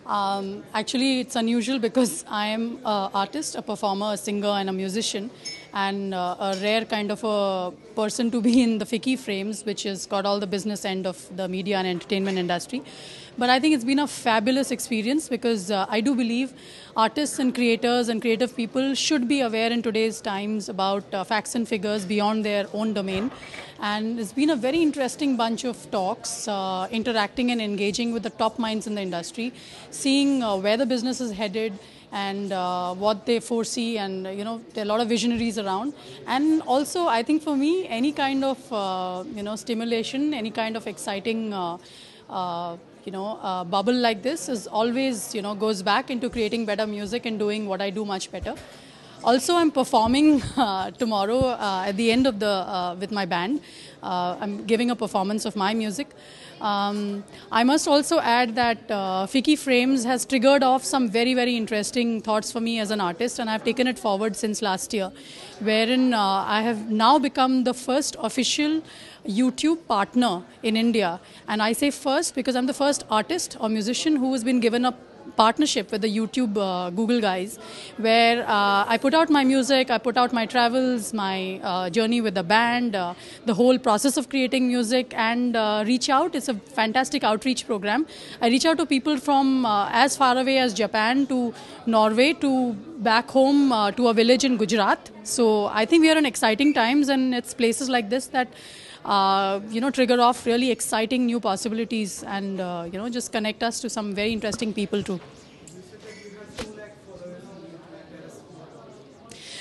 Actually, it's unusual because I am an artist, a performer, a singer, and a musician, and a rare kind of a person to be in the FICCI frames, which has got all the business end of the media and entertainment industry. But I think it's been a fabulous experience because I do believe artists and creators and creative people should be aware in today's times about facts and figures beyond their own domain. And it's been a very interesting bunch of talks, interacting and engaging with the top minds in the industry, seeing where the business is headed and what they foresee, and there are a lot of visionaries around. And also, I think for me, any kind of stimulation, any kind of exciting bubble like this is always goes back into creating better music and doing what I do much better. Also, I'm performing tomorrow at the end of the with my band. I'm giving a performance of my music. I must also add that FICCI Frames has triggered off some very, very interesting thoughts for me as an artist, and I've taken it forward since last year, wherein I have now become the first official YouTube partner in India. And I say first because I'm the first artist or musician who has been given a partnership with the YouTube Google guys, where I put out my music, I put out my travels, my journey with the band, the whole process of creating music, and reach out. It's a fantastic outreach program. I reach out to people from as far away as Japan to Norway to back home to a village in Gujarat. So I think we are in exciting times, and it's places like this that trigger off really exciting new possibilities and, just connect us to some very interesting people too.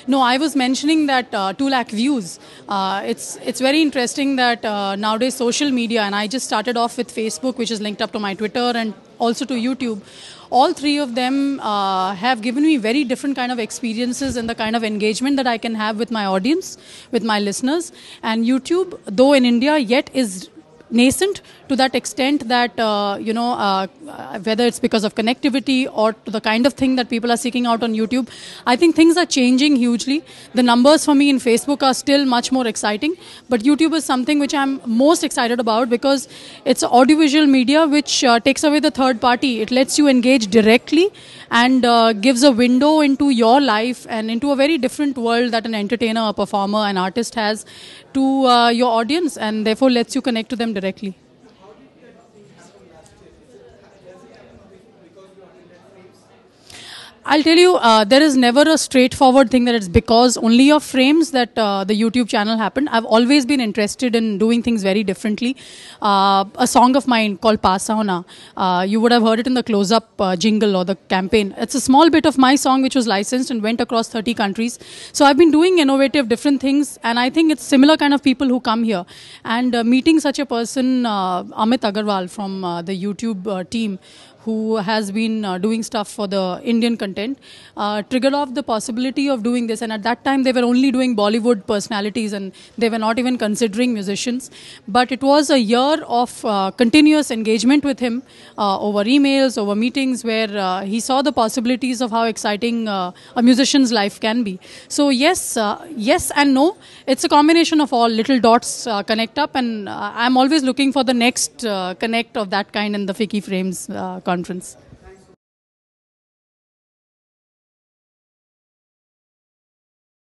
No, I was mentioning that 2 lakh views. It's very interesting that nowadays social media, and I just started off with Facebook, which is linked up to my Twitter and also to YouTube. All 3 of them have given me very different kind of experiences and the kind of engagement that I can have with my audience, with my listeners. And YouTube, though in India, yet is nascent to that extent that, whether it's because of connectivity or to the kind of thing that people are seeking out on YouTube, I think things are changing hugely. The numbers for me in Facebook are still much more exciting, but YouTube is something which I'm most excited about because it's audiovisual media which takes away the third party. It lets you engage directly and gives a window into your life and into a very different world that an entertainer, a performer, an artist has to your audience, and therefore lets you connect to them directly. I'll tell you, there is never a straightforward thing that it's because only of frames that the YouTube channel happened. I've always been interested in doing things very differently. A song of mine called Paasa Hona, you would have heard it in the close-up jingle or the campaign. It's a small bit of my song which was licensed and went across 30 countries. So I've been doing innovative, different things, and I think it's similar kind of people who come here. And meeting such a person, Amit Agarwal from the YouTube team, who has been doing stuff for the Indian content, triggered off the possibility of doing this. And at that time, they were only doing Bollywood personalities and they were not even considering musicians. But it was a year of continuous engagement with him over emails, over meetings, where he saw the possibilities of how exciting a musician's life can be. So yes, yes and no. It's a combination of all. Little dots connect up, and I'm always looking for the next connect of that kind in the FICCI Frames conference.